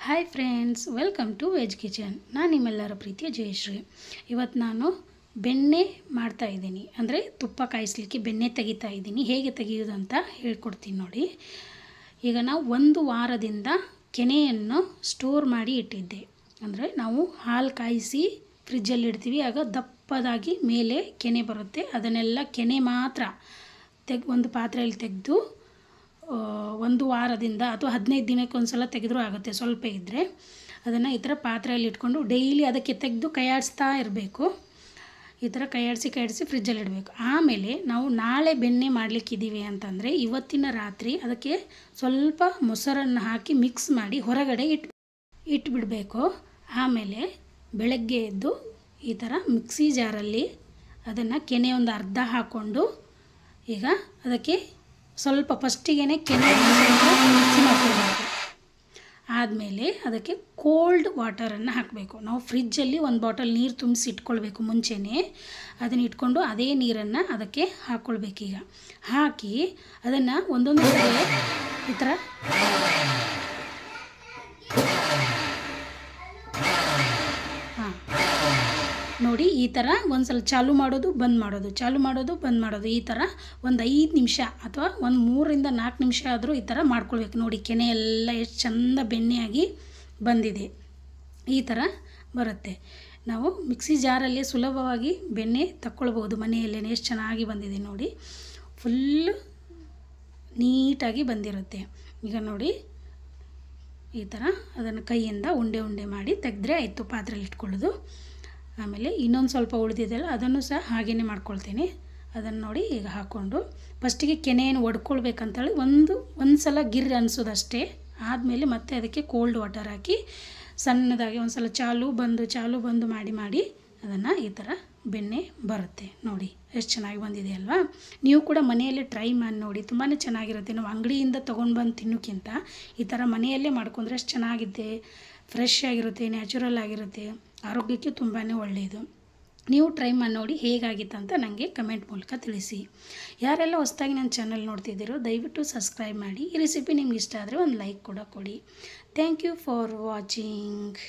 Hi friends, welcome to veg kitchen. ನಾನು ನಿಮ್ಮೆಲ್ಲರ ಪ್ರೀತಿಯ ಜಯಶ್ರೀ. ಇವತ್ತು ನಾನು ಬೆಣ್ಣೆ ಮಾಡ್ತಾಯಿದ್ದೀನಿ, ಅಂದರೆ ತುಪ್ಪ ಕಾಯಿಸ್ಲಿಕ್ಕೆ ಬೆಣ್ಣೆ ತೆಗಿತಾ ಇದ್ದೀನಿ. ಹೇಗೆ ತೆಗೆಯೋದು ಅಂತ ಹೇಳ್ಕೊಡ್ತೀನಿ ನೋಡಿ. ಈಗ ನಾವು 1 ವಾರದಿಂದ ಕೆನೆಯನ್ನು ಸ್ಟೋರ್ ಮಾಡಿ ಇಟ್ಟಿದ್ದೆ. ಅಂದರೆ ನಾವು ಹಾಲು ಕಾಯಿಸಿ ಫ್ರಿಜ್ಜಲ್ಲಿ ಇಡ್ತೀವಿ, ಆಗ ದಪ್ಪದಾಗಿ ಮೇಲೆ ಕೆನೆ ಬರುತ್ತೆ. ಅದನ್ನೆಲ್ಲ ಕೆನೆ ಮಾತ್ರ ಒಂದು ಪಾತ್ರೆಯಲ್ಲಿ ತೆಗೆದು 1 ವಾರದಿಂದ ಅಥವಾ 15 ದಿನಕ್ಕೆ ಒಂದು ಸಲ ತೆಗೆದರೂ ಆಗುತ್ತೆ. ಸ್ವಲ್ಪ ಇದ್ದರೆ ಅದನ್ನು ಈ ಥರ ಪಾತ್ರೆಯಲ್ಲಿ ಇಟ್ಕೊಂಡು ಡೈಲಿ ಅದಕ್ಕೆ ತೆಗೆದು ಕೈಯಾಡಿಸ್ತಾ ಇರಬೇಕು. ಈ ಥರ ಕೈಯಾಡಿಸಿ ಫ್ರಿಜ್ಜಲ್ಲಿ ಇಡಬೇಕು. ಆಮೇಲೆ ನಾವು ನಾಳೆ ಬೆಣ್ಣೆ ಮಾಡಲಿಕ್ಕಿದ್ದೀವಿ ಅಂತಂದರೆ ಇವತ್ತಿನ ರಾತ್ರಿ ಅದಕ್ಕೆ ಸ್ವಲ್ಪ ಮೊಸರನ್ನು ಹಾಕಿ ಮಿಕ್ಸ್ ಮಾಡಿ ಹೊರಗಡೆ ಇಟ್ಬಿಡಬೇಕು. ಆಮೇಲೆ ಬೆಳಗ್ಗೆ ಎದ್ದು ಈ ಥರ ಮಿಕ್ಸಿ ಜಾರಲ್ಲಿ ಅದನ್ನು ಕೆನೆ ಒಂದು ಅರ್ಧ ಹಾಕ್ಕೊಂಡು ಈಗ ಅದಕ್ಕೆ ಸ್ವಲ್ಪ ಫಸ್ಟಿಗೆ ಕೆನೆ ಮಿಕ್ಸಿ ಮಾಡ್ಕೊಳ್ಬೇಕು. ಆದಮೇಲೆ ಅದಕ್ಕೆ ಕೋಲ್ಡ್ ವಾಟರನ್ನು ಹಾಕಬೇಕು. ನಾವು ಫ್ರಿಜ್ಜಲ್ಲಿ 1 ಬಾಟಲ್ ನೀರು ತುಂಬಿಸಿ ಇಟ್ಕೊಳ್ಬೇಕು ಮುಂಚೆನೇ. ಅದನ್ನು ಇಟ್ಕೊಂಡು ಅದೇ ನೀರನ್ನು ಅದಕ್ಕೆ ಹಾಕ್ಕೊಳ್ಬೇಕೀಗ. ಹಾಕಿ ಅದನ್ನು ಒಂದೊಂದು ಕಡೆ ಈ ಥರ ನೋಡಿ, ಈ ಥರ ಒಂದು ಸಲ ಚಾಲು ಮಾಡೋದು ಬಂದ್ ಮಾಡೋದು ಈ ಥರ ಒಂದು 5 ನಿಮಿಷ ಅಥವಾ ಒಂದು 3 ರಿಂದ 4 ನಿಮಿಷ ಆದರೂ ಈ ಥರ ಮಾಡ್ಕೊಳ್ಬೇಕು. ನೋಡಿ, ಕೆನೆ ಎಲ್ಲ ಎಷ್ಟು ಚೆಂದ ಬೆಣ್ಣೆಯಾಗಿ ಬಂದಿದೆ. ಈ ಥರ ಬರುತ್ತೆ. ನಾವು ಮಿಕ್ಸಿ ಜಾರಲ್ಲೇ ಸುಲಭವಾಗಿ ಬೆಣ್ಣೆ ತಕ್ಕೊಳ್ಬೋದು ಮನೆಯಲ್ಲೇ. ಎಷ್ಟು ಚೆನ್ನಾಗಿ ಬಂದಿದೆ ನೋಡಿ, ಫುಲ್ಲು ನೀಟಾಗಿ ಬಂದಿರುತ್ತೆ. ಈಗ ನೋಡಿ, ಈ ಥರ ಅದನ್ನು ಕೈಯಿಂದ ಉಂಡೆ ಮಾಡಿ ತೆಗೆದ್ರೆ ಆಯಿತು, ಪಾತ್ರೆಯಲ್ಲಿ ಇಟ್ಕೊಳ್ಳೋದು. ಆಮೇಲೆ ಇನ್ನೊಂದು ಸ್ವಲ್ಪ ಉಳಿದಿದೆಯಲ್ಲ ಅದನ್ನು ಸಹ ಹಾಗೆಯೇ ಮಾಡ್ಕೊಳ್ತೀನಿ. ಅದನ್ನು ನೋಡಿ ಈಗ ಹಾಕ್ಕೊಂಡು ಫಸ್ಟಿಗೆ ಕೆನೆಯನ್ನು ಒಡ್ಕೊಳ್ಬೇಕಂತೇಳಿ ಒಂದು ಸಲ ಗಿರ್ ಅನಿಸೋದಷ್ಟೇ. ಆದಮೇಲೆ ಮತ್ತೆ ಅದಕ್ಕೆ ಕೋಲ್ಡ್ ವಾಟರ್ ಹಾಕಿ ಸಣ್ಣದಾಗಿ ಒಂದು ಸಲ ಚಾಲು ಬಂದು ಮಾಡಿ ಅದನ್ನು ಈ ಥರ ಬೆಣ್ಣೆ ಬರುತ್ತೆ. ನೋಡಿ ಎಷ್ಟು ಚೆನ್ನಾಗಿ ಬಂದಿದೆ ಅಲ್ವಾ. ನೀವು ಕೂಡ ಮನೆಯಲ್ಲೇ ಟ್ರೈ ಮಾಡಿ ನೋಡಿ, ತುಂಬಾ ಚೆನ್ನಾಗಿರುತ್ತೆ. ನಾವು ಅಂಗಡಿಯಿಂದ ತೊಗೊಂಡು ಬಂದು ತಿನ್ನೋಕ್ಕಿಂತ ಈ ಥರ ಮನೆಯಲ್ಲೇ ಮಾಡ್ಕೊಂಡ್ರೆ ಎಷ್ಟು ಚೆನ್ನಾಗಿದೆ. ಫ್ರೆಶ್ ಆಗಿರುತ್ತೆ, ನ್ಯಾಚುರಲ್ ಆಗಿರುತ್ತೆ, ಆರೋಗ್ಯಕ್ಕೆ ತುಂಬಾ ಒಳ್ಳೆಯದು. ನೀವು ಟ್ರೈ ಮಾಡಿ ನೋಡಿ ಹೇಗಾಗಿತ್ತು ಅಂತ ನನಗೆ ಕಮೆಂಟ್ ಮೂಲಕ ತಿಳಿಸಿ. ಯಾರೆಲ್ಲ ಹೊಸದಾಗಿ ನನ್ನ ಚಾನಲ್ ನೋಡ್ತಿದ್ದೀರೋ ದಯವಿಟ್ಟು ಸಬ್ಸ್ಕ್ರೈಬ್ ಮಾಡಿ. ಈ ರೆಸಿಪಿ ನಿಮ್ಗೆ ಇಷ್ಟ ಆದರೆ ಒಂದು ಲೈಕ್ ಕೂಡ ಕೊಡಿ. Thank you for watching.